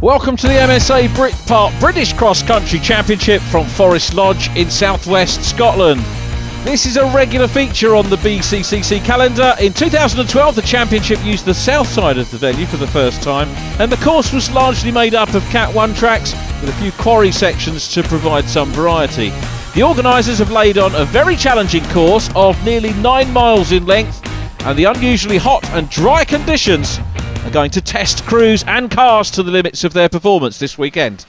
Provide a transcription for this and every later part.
Welcome to the MSA Britpart British Cross Country Championship from Forrest Lodge in southwest Scotland. This is a regular feature on the BCCC calendar. In 2012 the championship used the south side of the venue for the first time, and the course was largely made up of Cat 1 tracks with a few quarry sections to provide some variety. The organisers have laid on a very challenging course of nearly 9 miles in length, and the unusually hot and dry conditions are going to test crews and cars to the limits of their performance this weekend.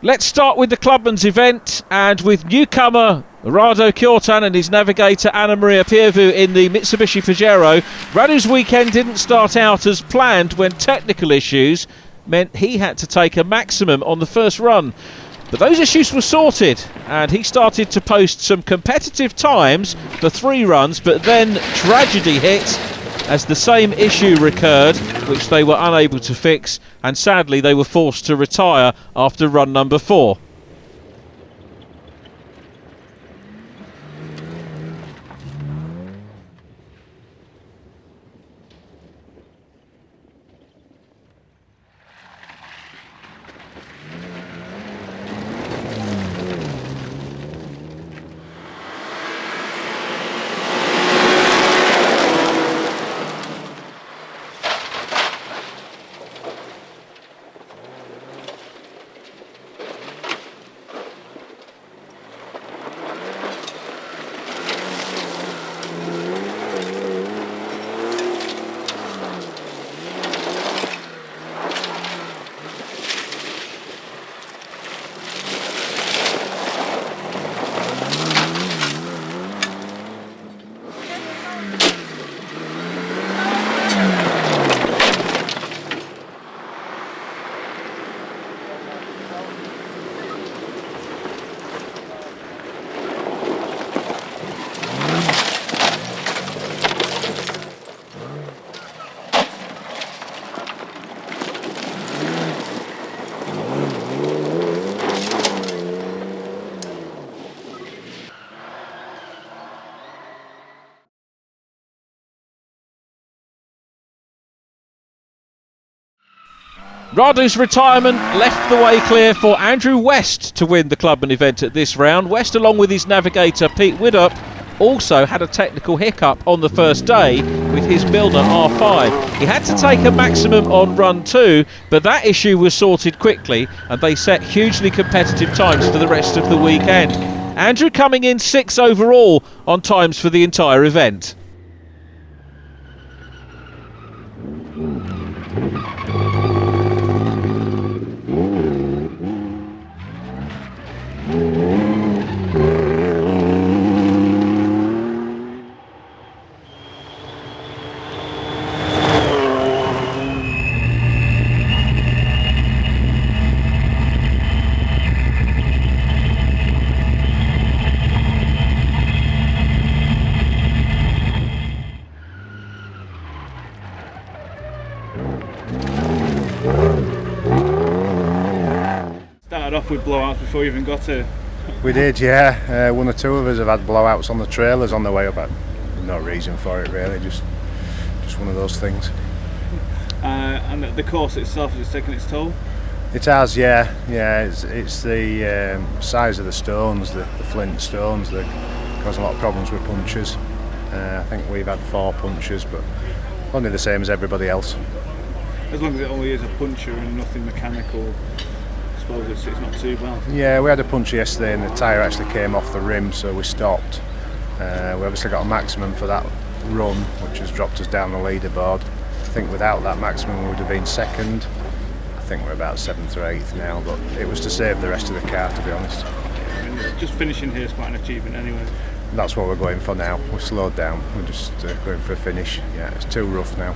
Let's start with the clubman's event, and with newcomer Rado Kyortan and his navigator Anna Maria Piervu in the Mitsubishi Pajero. Radu's weekend didn't start out as planned when technical issues meant he had to take a maximum on the first run. But those issues were sorted and he started to post some competitive times for 3 runs, but then tragedy hit as the same issue recurred, which they were unable to fix, and sadly they were forced to retire after run number 4. Radu's retirement left the way clear for Andrew West to win the clubman event at this round. West, along with his navigator Pete Widdup, also had a technical hiccup on the first day with his Milner R5. He had to take a maximum on run 2, but that issue was sorted quickly and they set hugely competitive times for the rest of the weekend. Andrew coming in 6th overall on times for the entire event. Started off with blowouts before you even got here. We did, yeah. One or two of us have had blowouts on the trailers on the way up. No reason for it really, just one of those things. And the course itself, has it taken its toll? It has, yeah. It's the size of the stones, the flint stones that cause a lot of problems with punctures. I think we've had 4 punctures, but only the same as everybody else. As long as it only is a puncture and nothing mechanical, I suppose it's not too bad. Yeah, we had a puncture yesterday and the tyre actually came off the rim, so we stopped. We obviously got a maximum for that run, which has dropped us down the leaderboard. I think without that maximum we would have been 2nd. I think we're about 7th or 8th now, but it was to save the rest of the car, to be honest. And just finishing here is quite an achievement anyway. That's what we're going for now. We've slowed down, we're just going for a finish. Yeah, it's too rough now.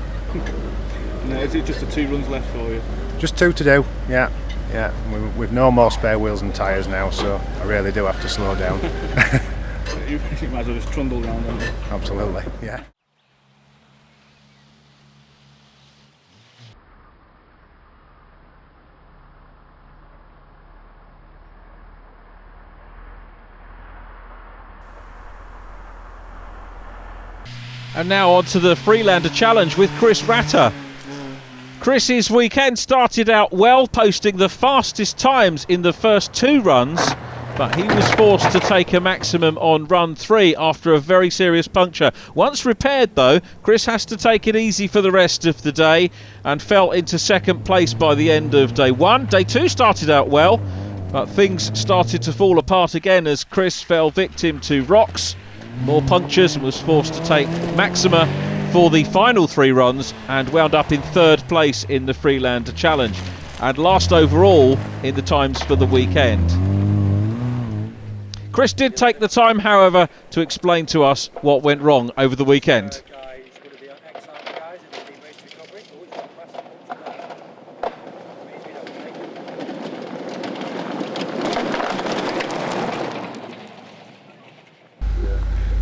No, is it just the 2 runs left for you? Just 2 to do, yeah. We've no more spare wheels and tyres now, so I really do have to slow down. You might as well just trundle down then. Absolutely, yeah. And now on to the Freelander Challenge with Chris Ratter. Chris's weekend started out well, posting the fastest times in the first 2 runs, but he was forced to take a maximum on run 3 after a very serious puncture. Once repaired though, Chris has to take it easy for the rest of the day and fell into second place by the end of day 1. Day 2 started out well, but things started to fall apart again as Chris fell victim to rocks, more punctures, and was forced to take maxima for the final 3 runs and wound up in 3rd place in the Freelander Challenge and last overall in the times for the weekend. Chris did take the time, however, to explain to us what went wrong over the weekend.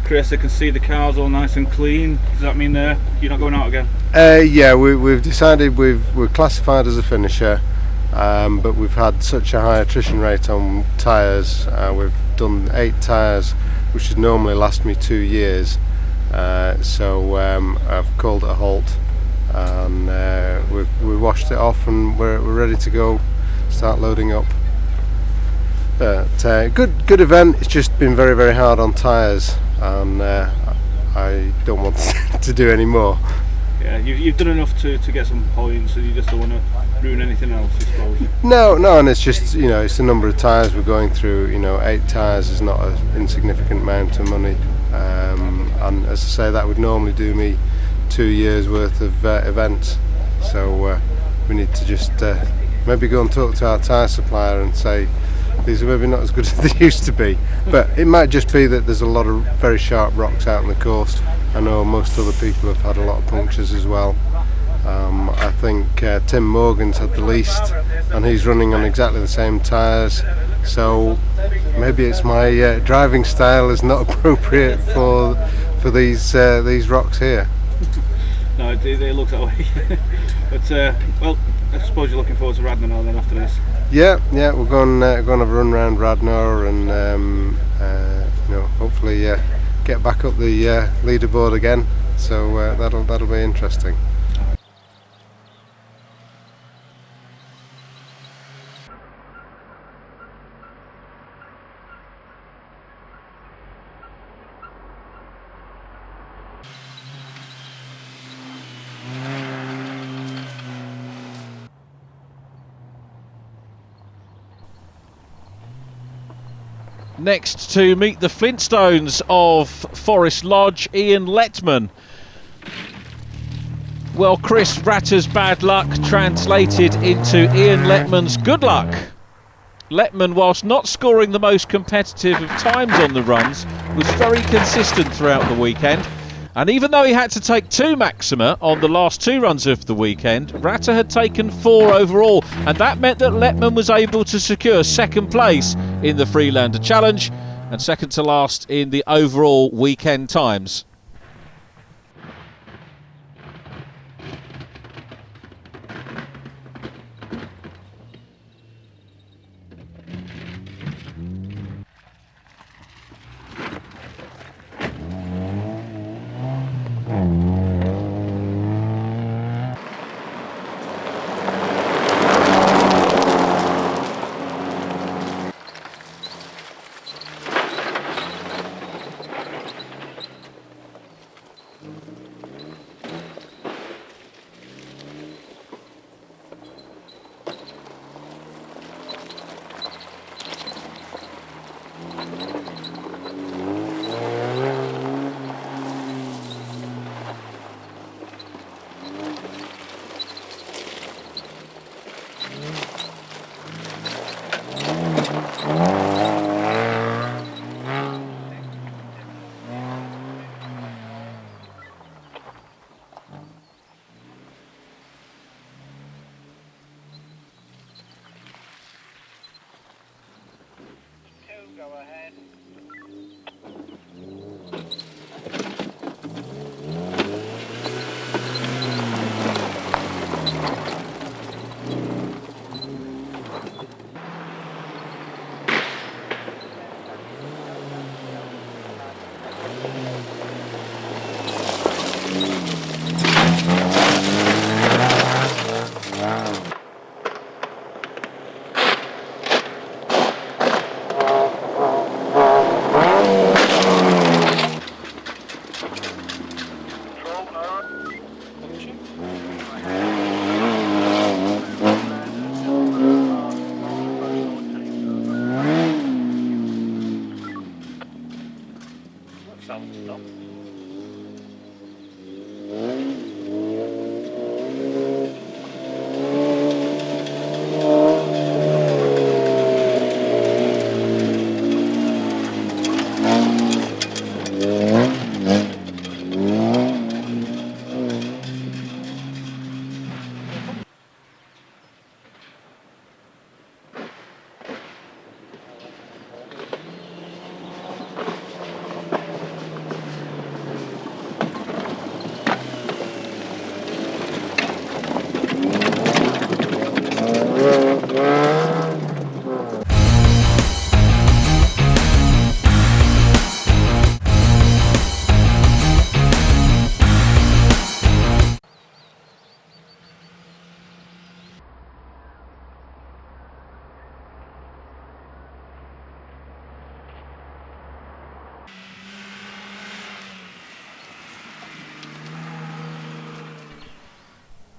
Chris, I can see the car's all nice and clean. Does that mean you're not going out again? Yeah, we've decided we're classified as a finisher, but we've had such a high attrition rate on tyres. We've done 8 tyres, which would normally last me 2 years. So I've called it a halt, and we've washed it off, and we're ready to go, start loading up. But good event. It's just been very, very hard on tyres, and I don't want to do any more. Yeah, you've done enough to get some points, and you just don't want to ruin anything else, I suppose. No, and it's just, it's the number of tyres we're going through. 8 tyres is not an insignificant amount of money, and as I say, that would normally do me 2 years worth of events. So we need to just maybe go and talk to our tyre supplier and say these are maybe not as good as they used to be, but it might just be that there's a lot of very sharp rocks out on the course. I know most other people have had a lot of punctures as well. I think Tim Morgan's had the least, and he's running on exactly the same tyres, so maybe it's my driving style is not appropriate for these rocks here. No, they look that way. But well, I suppose you're looking forward to Radnor then after this. Yeah, we're going to have a run round Radnor, and hopefully get back up the leaderboard again. So that'll be interesting. Next to meet the Flintstones of Forrest Lodge, Ian Letman. Well, Chris Ratter's bad luck translated into Ian Letman's good luck. Letman, whilst not scoring the most competitive of times on the runs, was very consistent throughout the weekend. And even though he had to take 2 maxima on the last 2 runs of the weekend, Ratter had taken 4 overall, and that meant that Letman was able to secure 2nd place in the Freelander Challenge and 2nd to last in the overall weekend times.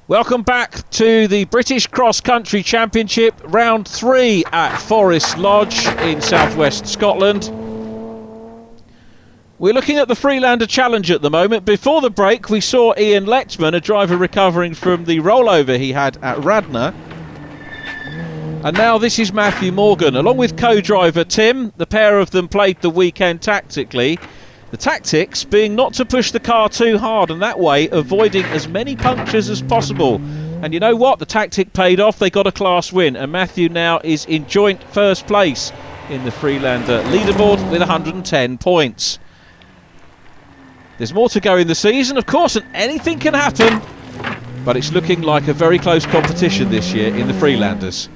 Welcome back to the British Cross Country Championship, round 3 at Forrest Lodge in southwest Scotland. We're looking at the Freelander Challenge at the moment. Before the break, we saw Ian Letman, a driver recovering from the rollover he had at Radnor. And now this is Matthew Morgan, along with co-driver Tim. The pair of them played the weekend tactically. The tactics being not to push the car too hard, and that way avoiding as many punctures as possible. And you know what? The tactic paid off. They got a class win, and Matthew now is in joint first place in the Freelander leaderboard with 110 points. There's more to go in the season, of course, and anything can happen, but it's looking like a very close competition this year in the Freelanders.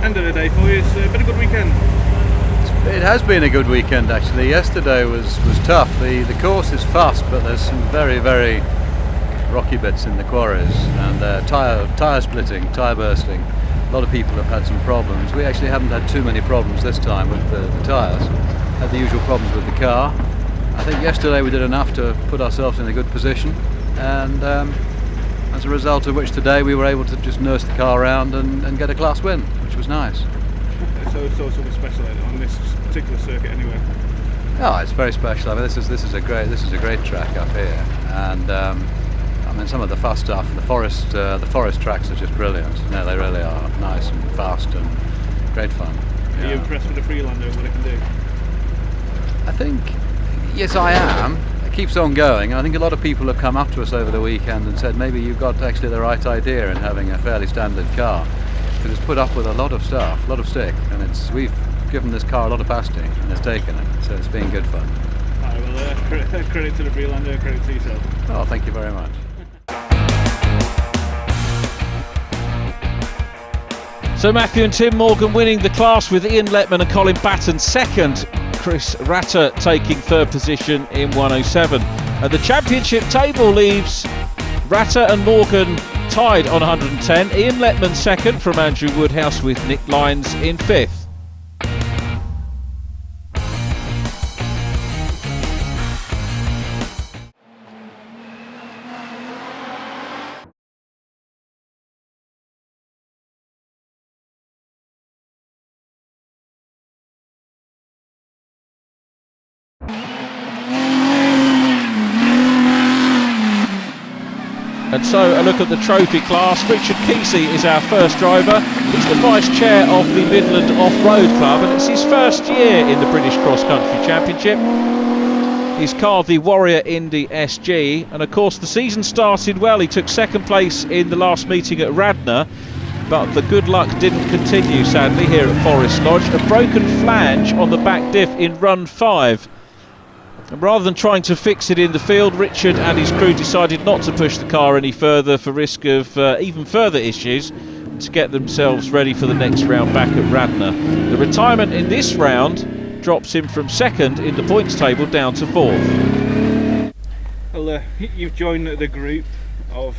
End of the day for you. It's been a good weekend. It has been a good weekend actually. Yesterday was tough. The course is fast, but there's some very rocky bits in the quarries, and tyre splitting, tyre bursting. A lot of people have had some problems. We actually haven't had too many problems this time with the tyres. Had the usual problems with the car. I think yesterday we did enough to put ourselves in a good position, and as a result of which today we were able to just nurse the car around and get a class win, which was nice. So something special on this particular circuit anyway. Oh, it's very special. I mean, this is a great track up here, and I mean, some of the fast stuff. The forest tracks are just brilliant. No, they really are nice and fast and great fun. Are you impressed with the Freelander and what it can do? I think, yes, I am. It keeps on going, and I think a lot of people have come up to us over the weekend and said maybe you've got actually the right idea in having a fairly standard car, because it's put up with a lot of stuff, a lot of stick, and we've given this car a lot of pasting and it's taken it, so it's been good fun. Alright, well, credit to the Freelander, credit to yourself. Oh, thank you very much. So Matthew and Tim Morgan winning the class, with Ian Letman and Colin Batten second, Chris Ratter taking third position in 107. And the championship table leaves Ratter and Morgan tied on 110. Ian Letman second from Andrew Woodhouse, with Nick Lyons in fifth. And so a look at the trophy class. Richard Kesey is our first driver. He's the vice chair of the Midland Off-Road Club, and it's his first year in the British Cross Country Championship. His car, the Warrior Indy SG, and of course the season started well. He took second place in the last meeting at Radnor, but the good luck didn't continue, sadly, here at Forrest Lodge. A broken flange on the back diff in run 5. And rather than trying to fix it in the field, Richard and his crew decided not to push the car any further for risk of even further issues, and to get themselves ready for the next round back at Radnor. The retirement in this round drops him from 2nd in the points table down to 4th. Well, you've joined the group of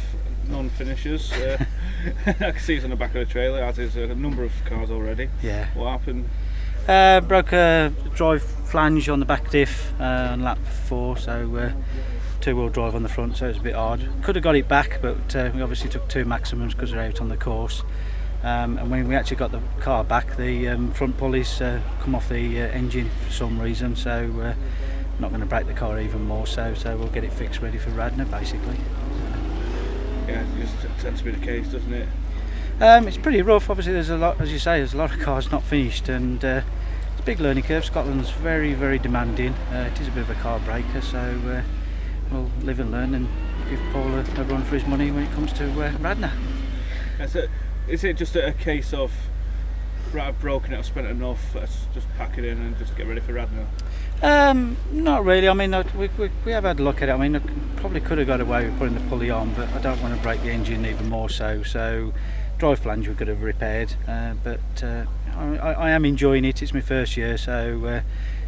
non-finishers. I can see it's on the back of the trailer, as is a number of cars already. Yeah. What happened? Broke a drive flange on the back diff on lap 4, so two-wheel drive on the front, so it was a bit hard. Could have got it back, but we obviously took 2 maximums because we're out on the course. And when we actually got the car back, the front pulleys come off the engine for some reason, so not going to break the car even more, so we'll get it fixed ready for Radnor basically. Yeah, it just tends to be the case, doesn't it? It's pretty rough. Obviously there's a lot, as you say, there's a lot of cars not finished, and it's a big learning curve. Scotland's very, very demanding. It is a bit of a car breaker, so we'll live and learn and give Paul a run for his money when it comes to Radnor. Is it just a case of, right, I've broken it, I've spent enough, let's just pack it in and just get ready for Radnor? Not really. I mean, we have had a look at it. I mean, probably could have got away with putting the pulley on, but I don't want to break the engine even more so drive flange we could have repaired, but I am enjoying it. It's my first year, so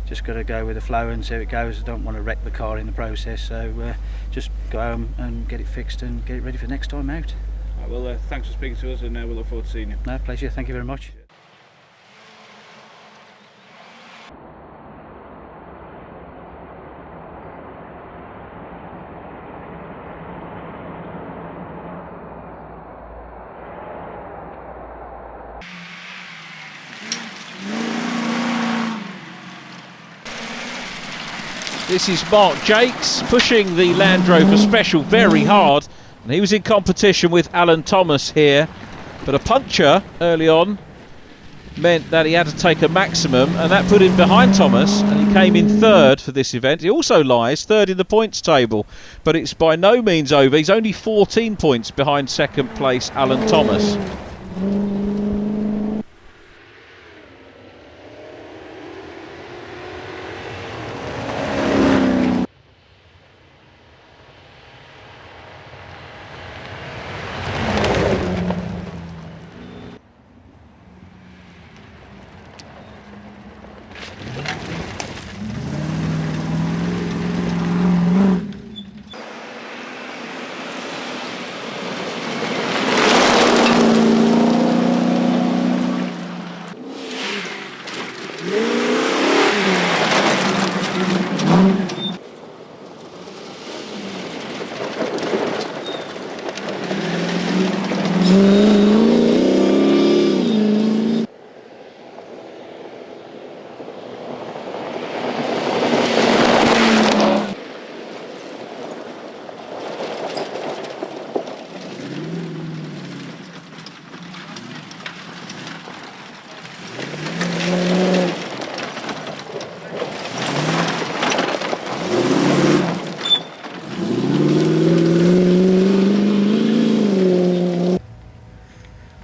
just got to go with the flow and see how it goes. I don't want to wreck the car in the process, so just go home and get it fixed and get it ready for next time out. Right, well, thanks for speaking to us, and we look forward to seeing you. No, pleasure. Thank you very much. This is Mark Jakes pushing the Land Rover Special very hard, and he was in competition with Alan Thomas here, but a puncture early on meant that he had to take a maximum, and that put him behind Thomas, and he came in 3rd for this event. He also lies 3rd in the points table, but it's by no means over. He's only 14 points behind 2nd place Alan Thomas.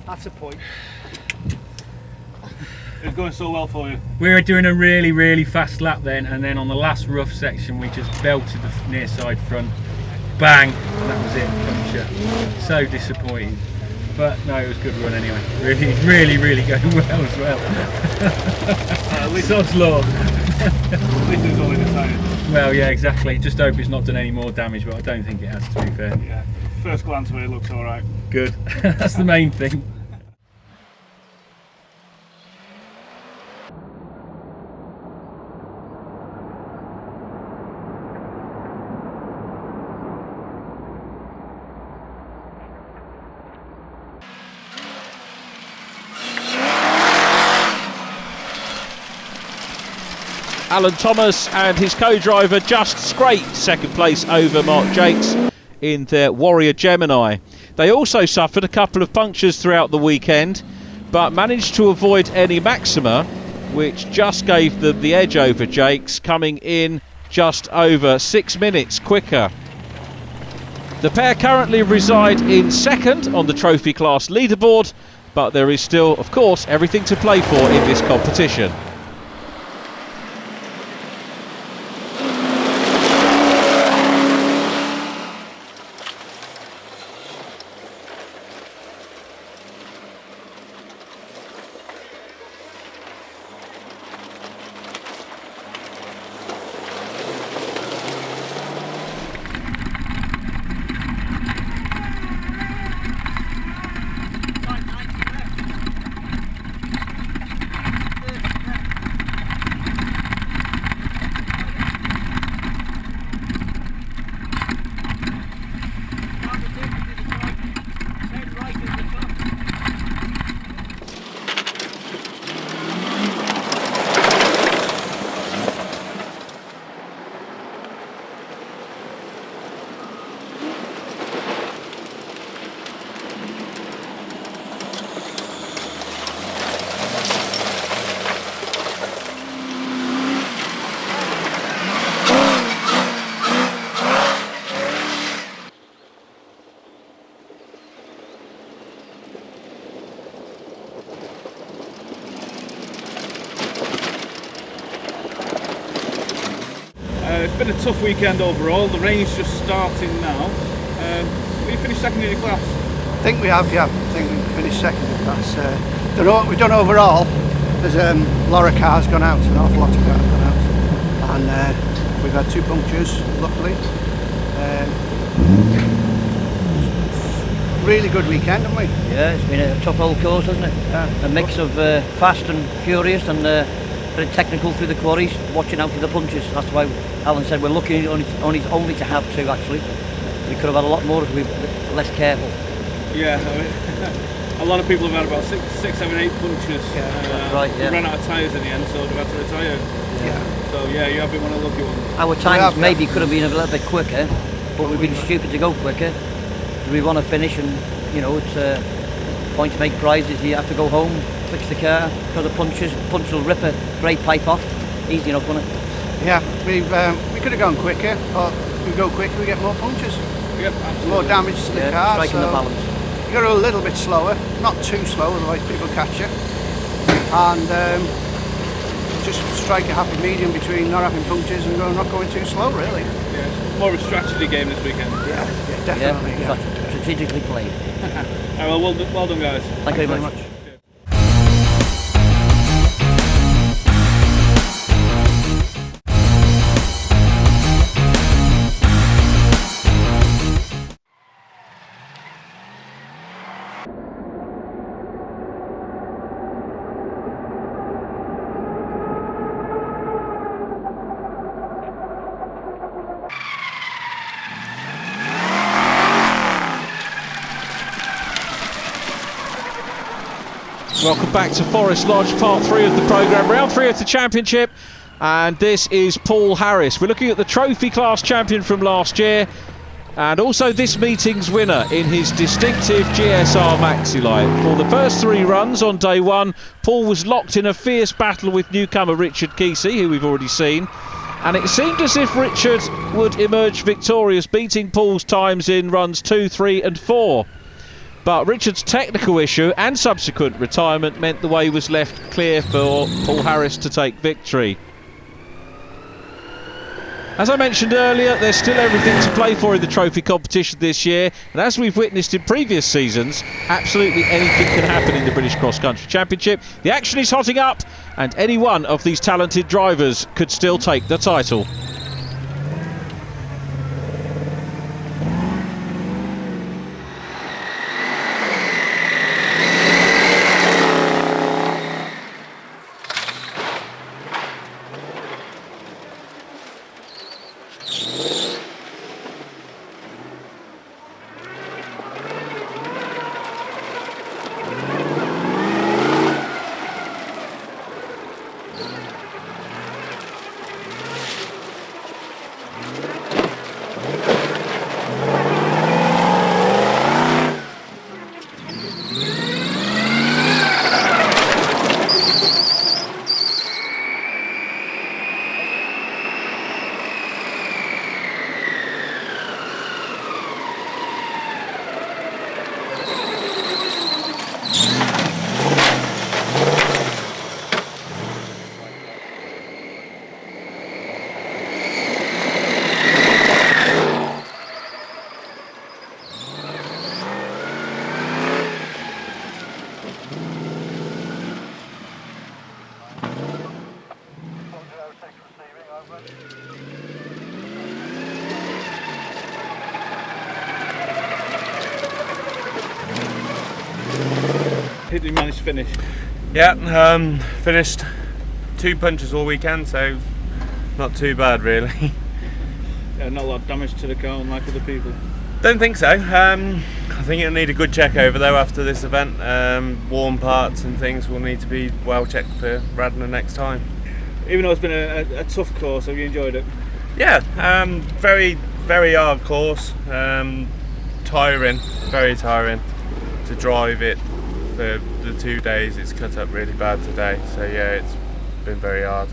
That's a point. It's going so well for you. We were doing a really, really fast lap then, and then on the last rough section we just belted the near side front, bang, and that was it, puncture. So disappointing, but no, it was a good run anyway. Really going well as well. At least Sod's law. At least it was only the tyre. Well, yeah, exactly. Just hope it's not done any more damage, but I don't think it has, to be fair. Yeah. First glance of it looks alright. Good. That's the main thing. Alan Thomas and his co-driver just scraped 2nd place over Mark Jakes in their Warrior Gemini. They also suffered a couple of punctures throughout the weekend, but managed to avoid any maxima, which just gave them the edge over Jakes, coming in just over 6 minutes quicker. The pair currently reside in 2nd on the trophy class leaderboard, but there is still, of course, everything to play for in this competition. It's been a tough weekend overall. The rain's just starting now. We finished second in your class. I think we have, yeah. I think we finished second in class. We've done overall. There's a lot of cars gone out, an awful lot of cars gone out. And we've had 2 punctures, luckily. Really good weekend, haven't we? Yeah, it's been a tough old course, hasn't it? Yeah. A mix of fast and furious and very technical through the quarries, watching out for the punches. That's why Alan said we're lucky only to have 2 actually. We could have had a lot more if we were less careful. Yeah, a lot of people have had about 6, 7, 8 punches. Yeah, that's right, yeah. We ran out of tyres in the end, so they've had to retire. Yeah. So yeah, you have been one of the lucky ones. Our times maybe could have been a little bit quicker, but we've been stupid to go quicker. We want to finish, and you know, it's a point to make prizes. You have to go home, fix the car because of punches. Punch will rip a brake pipe off. Easy enough, wouldn't it? Yeah, we could have gone quicker, but if we go quicker we get more punches. Yep, absolutely. More damage to the car. Striking so the balance. You got to go a little bit slower, not too slow, otherwise people catch you. And just strike a happy medium between not having punctures and not going too slow, really. Yeah, it's more of a strategy game this weekend. Yeah, definitely. Yeah, strategically played. Alright, well done guys. Thank you very much. Welcome back to Forrest Lodge, part 3 of the programme, round 3 of the championship, and this is Paul Harris. We're looking at the trophy class champion from last year, and also this meeting's winner in his distinctive GSR Maxi Light. For the first 3 runs on day 1, Paul was locked in a fierce battle with newcomer Richard Kesey, who we've already seen, and it seemed as if Richard would emerge victorious, beating Paul's times in runs 2, 3 and 4. But Richard's technical issue and subsequent retirement meant the way was left clear for Paul Harris to take victory. As I mentioned earlier, there's still everything to play for in the trophy competition this year, and as we've witnessed in previous seasons, absolutely anything can happen in the British Cross Country Championship. The action is hotting up, and any one of these talented drivers could still take the title. Did you manage to finish? Yeah, finished 2 punches all weekend, so not too bad really. Yeah, not a lot of damage to the car, unlike other people. Don't think so. I think it'll need a good check over though after this event. Warm parts and things will need to be well checked for Radnor next time. Even though it's been a tough course, have you enjoyed it? Yeah, very, very hard course. Tiring, very tiring to drive it for the 2 days. It's cut up really bad today, so yeah, it's been very hard.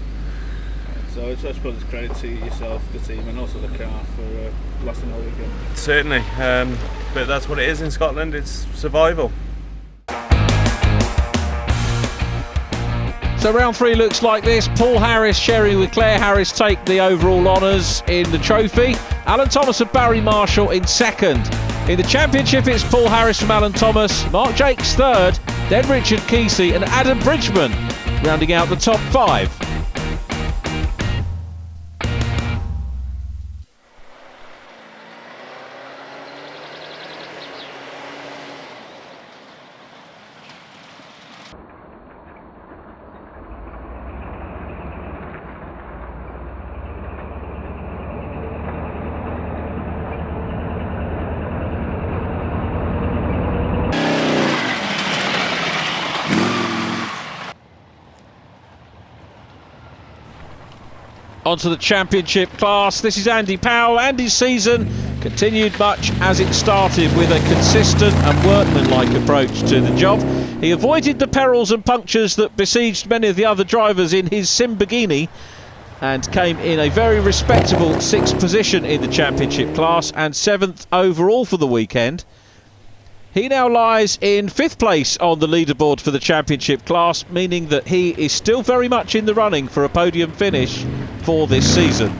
So I suppose it's credit to yourself, the team, and also the car for lasting all weekend. Certainly, but that's what it is in Scotland. It's survival. So round 3 looks like this. Paul Harris sharing with Claire Harris take the overall honours in the trophy. Alan Thomas and Barry Marshall in second. In the championship, it's Paul Harris from Alan Thomas, Mark Jakes third, then Richard Kesey and Adam Bridgman rounding out the top 5. Onto the championship class. This is Andy Powell. Andy's season continued much as it started, with a consistent and workmanlike approach to the job. He avoided the perils and punctures that besieged many of the other drivers in his Lamborghini and came in a very respectable 6th position in the championship class and 7th overall for the weekend. He now lies in 5th place on the leaderboard for the championship class, meaning that he is still very much in the running for a podium finish for this season.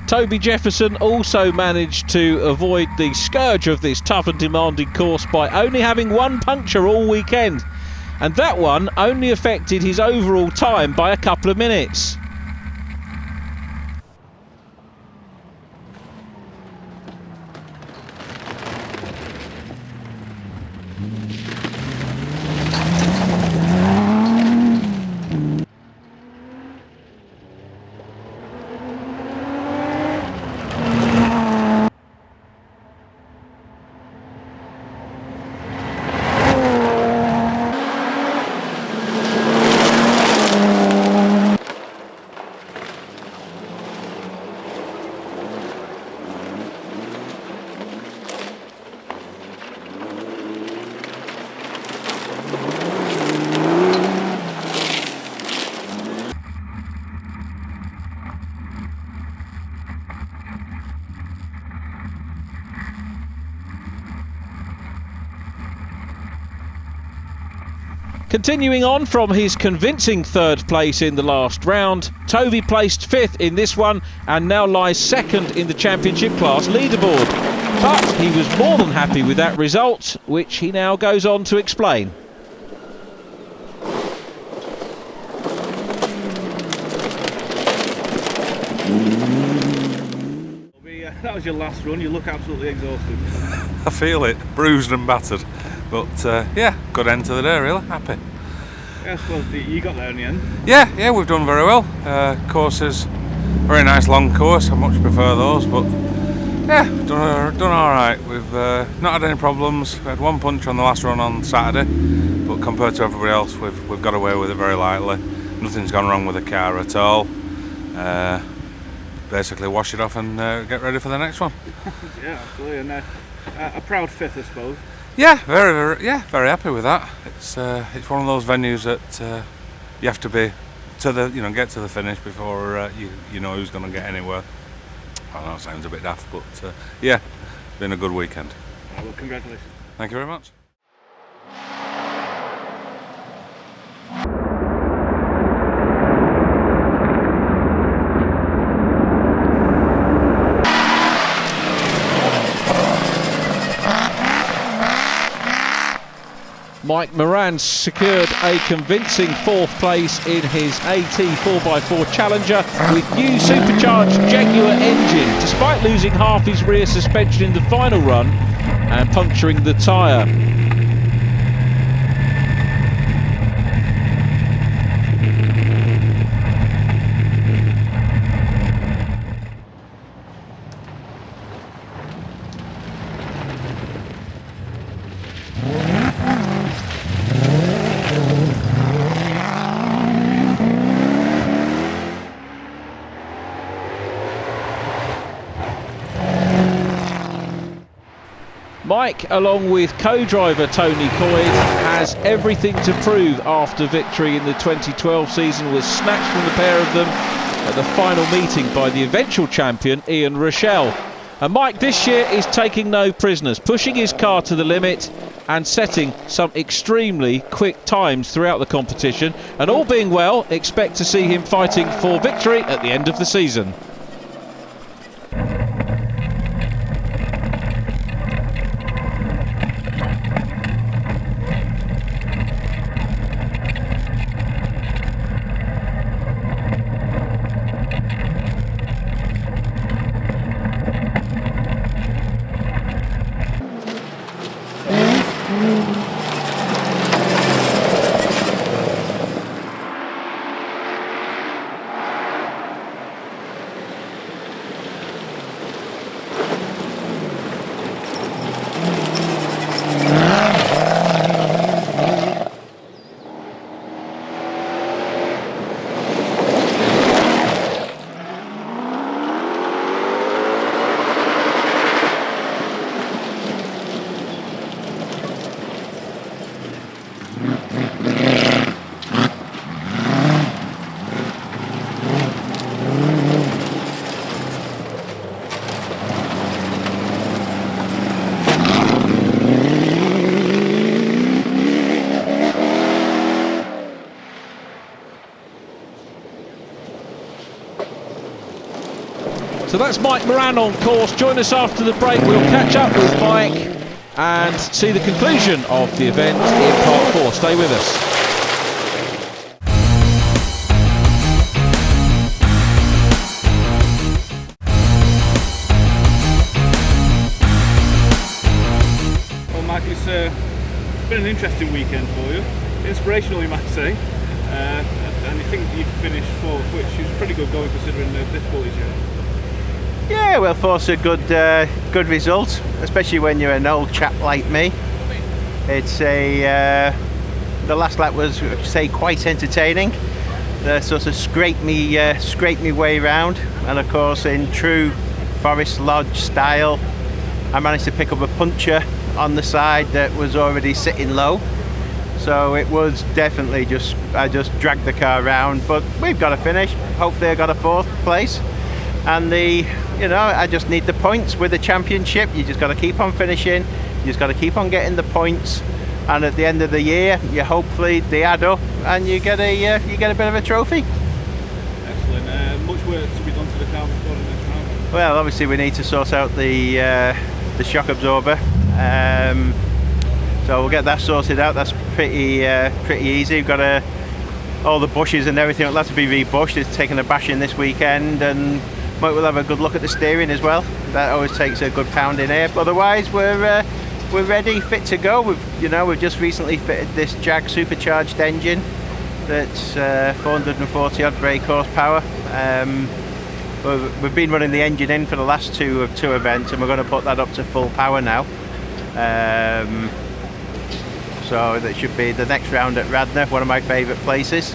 Toby Jefferson also managed to avoid the scourge of this tough and demanding course by only having 1 puncture all weekend, and that one only affected his overall time by a couple of minutes. Continuing on from his convincing third place in the last round, Toby placed 5th in this one and now lies 2nd in the championship class leaderboard. But he was more than happy with that result, which he now goes on to explain. That was your last run, you look absolutely exhausted. I feel it, bruised and battered. But yeah, good end to the day, really, happy. Yes, well, you got there in the end. Yeah, we've done very well. Course is very nice long course, I much prefer those, but yeah, done alright. We've not had any problems. We had one punch on the last run on Saturday, but compared to everybody else, we've got away with it very lightly. Nothing's gone wrong with the car at all. Basically wash it off and get ready for the next one. Yeah, absolutely, and a proud 5th, I suppose. Yeah, very happy with that. It's one of those venues that you have to be to the get to the finish before you know who's going to get anywhere. I know it sounds a bit daft, but yeah, it's been a good weekend. Well, congratulations. Thank you very much. Mike Moran secured a convincing 4th place in his AT 4x4 Challenger with new supercharged Jaguar engine, despite losing half his rear suspension in the final run and puncturing the tyre. Mike, along with co-driver Tony Coyd, has everything to prove after victory in the 2012 season was snatched from the pair of them at the final meeting by the eventual champion Ian Rochelle. And Mike this year is taking no prisoners, pushing his car to the limit and setting some extremely quick times throughout the competition. And all being well, expect to see him fighting for victory at the end of the season. So that's Mike Moran on course. Join us after the break. We'll catch up with Mike and see the conclusion of the event in part 4. Stay with us. Well, Mike, it's been an interesting weekend for you. Inspirational, you might say. And you think you finished 4th, which is pretty good going considering the difficulties you had. Yeah, well, 4th's a good result, especially when you're an old chap like me. It's the last lap was, say, quite entertaining. Sort of scraped me way round, and of course, in true Forrest Lodge style, I managed to pick up a puncture on the side that was already sitting low. So it was definitely I just dragged the car around, but we've got to finish. Hopefully, I got a 4th place, and I just need the points with the championship. You just got to keep on finishing. You just got to keep on getting the points, and at the end of the year, you hopefully they add up and you get a bit of a trophy. Excellent. Much work to be done to the car before the next round. Well, obviously we need to sort out the shock absorber. So we'll get that sorted out. That's pretty easy. We've got all the bushes and everything will have to be rebushed. It's taken a bashing this weekend, and we'll have a good look at the steering as well. That always takes a good pound in here. But otherwise, we're ready, fit to go. We've just recently fitted this Jag supercharged engine that's 440 odd brake horsepower. We've been running the engine in for the last two events, and we're going to put that up to full power now. So that should be the next round at Radnor, one of my favourite places,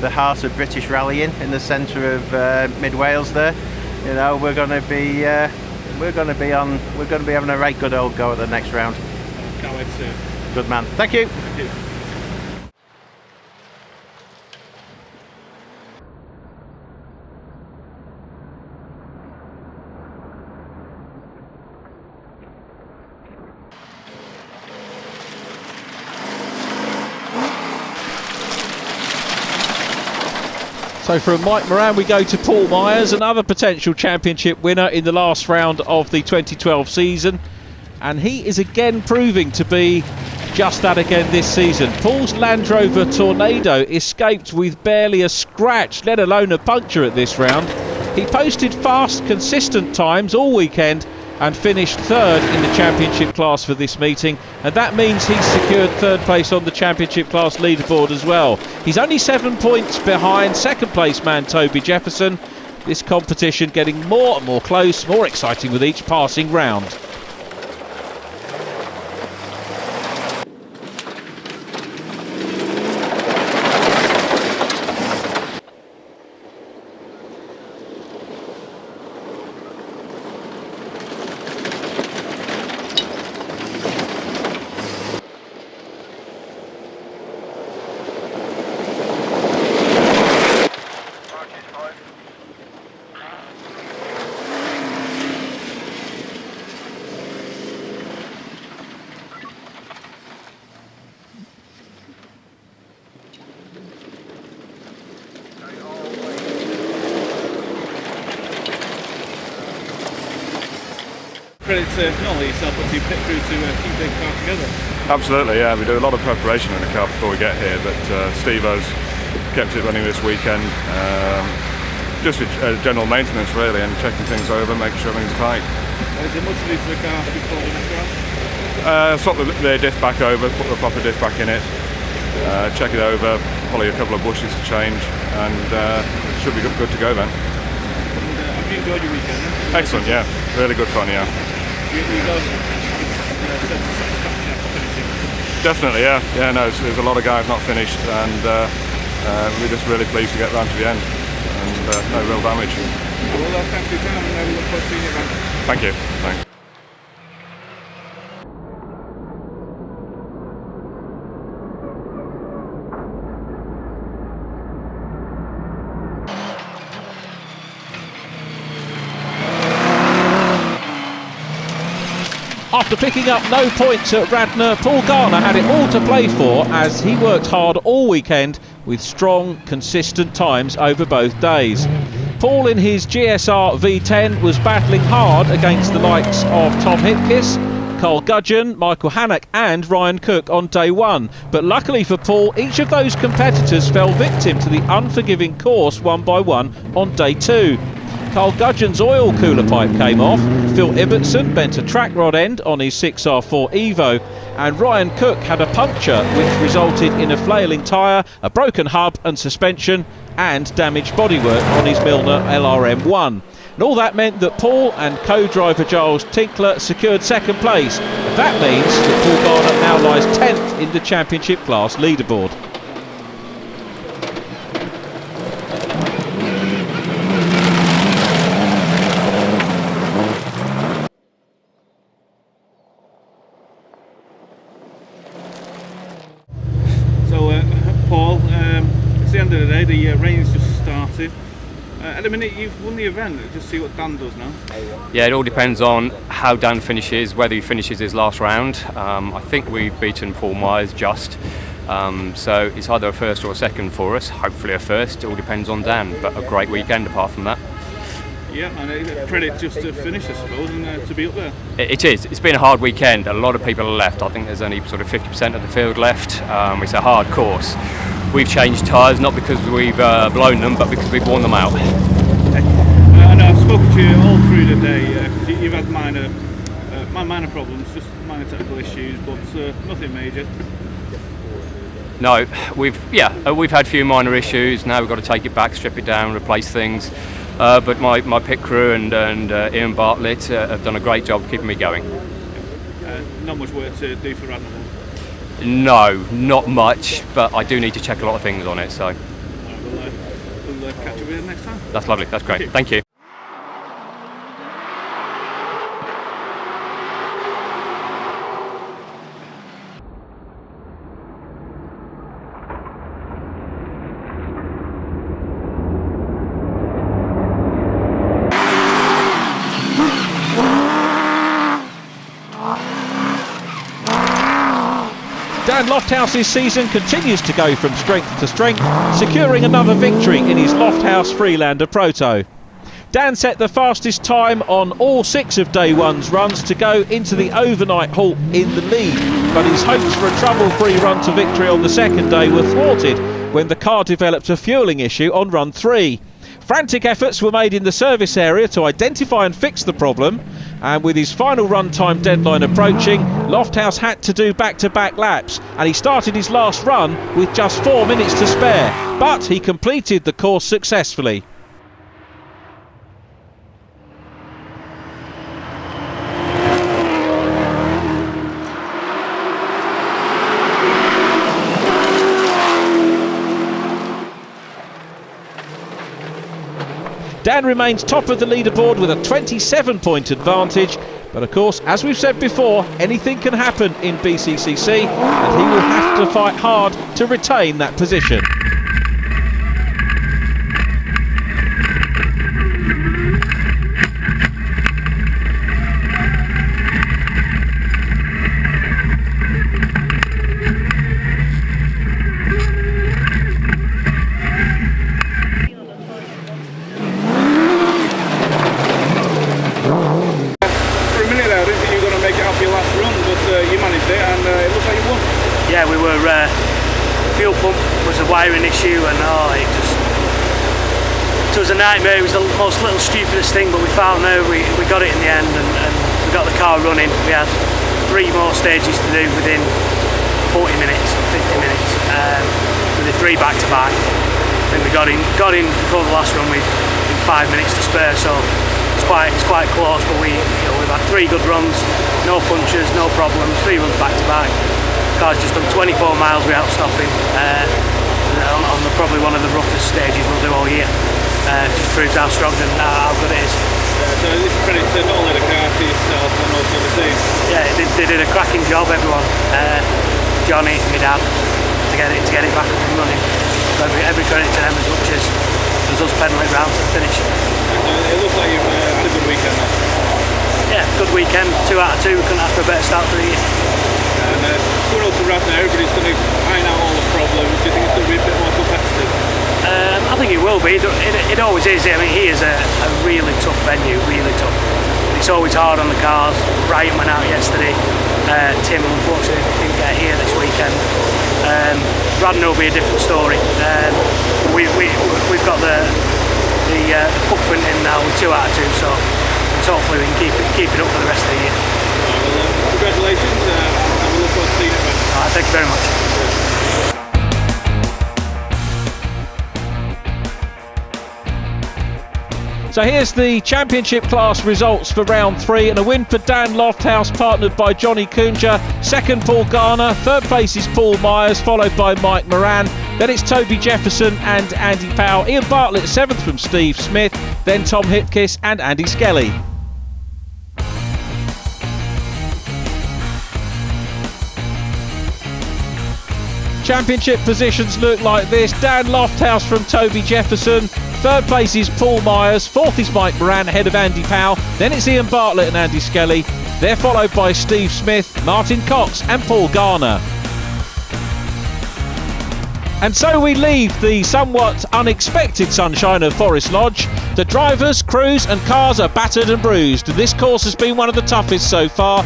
the heart of British rallying in the centre of Mid Wales. There, we're going to be having a right good old go at the next round. Can't wait to see it. Good man. Thank you. Thank you. So from Mike Moran we go to Paul Myers, another potential championship winner in the last round of the 2012 season, and he is again proving to be just that again this season. Paul's Land Rover Tornado escaped with barely a scratch, let alone a puncture at this round. He posted fast, consistent times all weekend and finished third in the championship class for this meeting, and that means he's secured third place on the championship class leaderboard as well. He's only 7 points behind second place man Toby Jefferson. This competition getting more and more close, more exciting with each passing round. Credit to not only yourself but to your pit crew to keep the car together. Absolutely, yeah. We do a lot of preparation in the car before we get here, but Steve-O's kept it running this weekend. Just general maintenance really, and checking things over, making sure everything's tight. Is there much to do to the car before the next round? Swap the diff back over, put the proper diff back in it, check it over, probably a couple of bushes to change, and should be good to go then. And have you enjoyed your weekend then? Excellent, yeah. Really good fun, yeah. You guys Definitely, yeah. Yeah, no, there's a lot of guys not finished, and we're just really pleased to get round to the end, and no real damage. Well, thank you, Sam, and we look forward to seeing you around. Thank you. Thanks. After picking up no points at Radnor, Paul Garner had it all to play for as he worked hard all weekend with strong, consistent times over both days. Paul in his GSR V10 was battling hard against the likes of Tom Hipkiss, Carl Gudgeon, Michael Hannock and Ryan Cook on day one. But luckily for Paul, each of those competitors fell victim to the unforgiving course one by one on day two. Carl Gudgeon's oil cooler pipe came off, Phil Ibbotson bent a track rod end on his 6R4 Evo, and Ryan Cook had a puncture which resulted in a flailing tyre, a broken hub and suspension, and damaged bodywork on his Milner LRM1. And all that meant that Paul and co-driver Giles Tinkler secured second place. That means that Paul Garner now lies 10th in the championship class leaderboard. So, Paul, it's the end of the day, the rain's just started. At the minute, you've won the event. Just see what Dan does now. Yeah, it all depends on how Dan finishes, whether he finishes his last round. I think we've beaten Paul Myers just. So it's either a first or a second for us. Hopefully a first. It all depends on Dan. But a great weekend apart from that. Yeah, and credit just to finish, I suppose, and to be up there. It is. It's been a hard weekend. A lot of people are left. I think there's only sort of 50% of the field left. It's a hard course. We've changed tyres not because we've blown them, but because we've worn them out. And I've spoken to you all through the day. You've had minor problems, just minor technical issues, but nothing major. No, we've had a few minor issues. Now we've got to take it back, strip it down, replace things. But my pit crew and Ian Bartlett have done a great job keeping me going. Not much work to do for Radnor? No, not much, but I do need to check a lot of things on it. So we'll catch up with you next time. That's lovely. That's great. Thank you. Dan Lofthouse's season continues to go from strength to strength, securing another victory in his Lofthouse Freelander Proto. Dan set the fastest time on all 6 of day one's runs to go into the overnight halt in the lead, but his hopes for a trouble-free run to victory on the second day were thwarted when the car developed a fuelling issue on run 3. Frantic efforts were made in the service area to identify and fix the problem, and with his final run time deadline approaching, Lofthouse had to do back-to-back laps, and he started his last run with just 4 minutes to spare, but he completed the course successfully. Dan remains top of the leaderboard with a 27-point advantage, but of course, as we've said before, anything can happen in BCCC, and he will have to fight hard to retain that position. Yeah, we were fuel pump was a wiring issue, and it was a nightmare. It was the most little stupidest thing, but we found out we got it in the end, and we got the car running. We had 3 more stages to do within 40 minutes, 50 minutes. We did 3 back to back. Then we got in before the last run with 5 minutes to spare, so it's quite close. But we've had 3 good runs, no punches, no problems, 3 runs back to back. The car's just done 24 miles without stopping on probably one of the roughest stages we'll do all year. Just proves how strong and how good it is. So this is credit to not only the car, to yourself and also the team. Yeah, they did a cracking job, everyone. Johnny, my dad, to get it back up and running. So every credit to them as much as us pedalling it round to the finish. It looks like you've had a good weekend then. Yeah, good weekend. 2 out of 2. We couldn't ask for a better start to the year. And going up to Radnor, everybody's going to iron out all the problems. Do you think it's going to be a bit more competitive? I think it will be. It always is. I mean, he is a really tough venue, really tough. It's always hard on the cars. Ryan went out yesterday. Tim, unfortunately, didn't get here this weekend. Radnor will be a different story. We've got the footprint in now with 2 out of 2, so hopefully we can keep it up for the rest of the year. Well, congratulations, and we'll look forward to seeing you. Thank you very much. So here's the championship class results for round 3, and a win for Dan Lofthouse, partnered by Johnny Kunja. Second, Paul Garner. Third place is Paul Myers, followed by Mike Moran. Then it's Toby Jefferson and Andy Powell. Ian Bartlett 7th from Steve Smith. Then Tom Hipkiss and Andy Skelly. Championship positions look like this. Dan Lofthouse from Toby Jefferson, Third place is Paul Myers, fourth is Mike Moran ahead of Andy Powell, then it's Ian Bartlett and Andy Skelly. They're followed by Steve Smith, Martin Cox and Paul Garner. And so we leave the somewhat unexpected sunshine of Forrest Lodge. The drivers, crews and cars are battered and bruised. This course has been one of the toughest so far,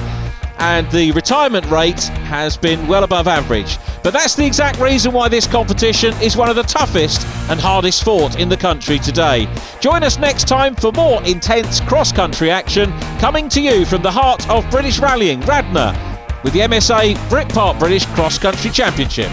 and the retirement rate has been well above average. But that's the exact reason why this competition is one of the toughest and hardest fought in the country today. Join us next time for more intense cross-country action coming to you from the heart of British rallying, Radnor, with the MSA Brit Park British Cross Country Championship.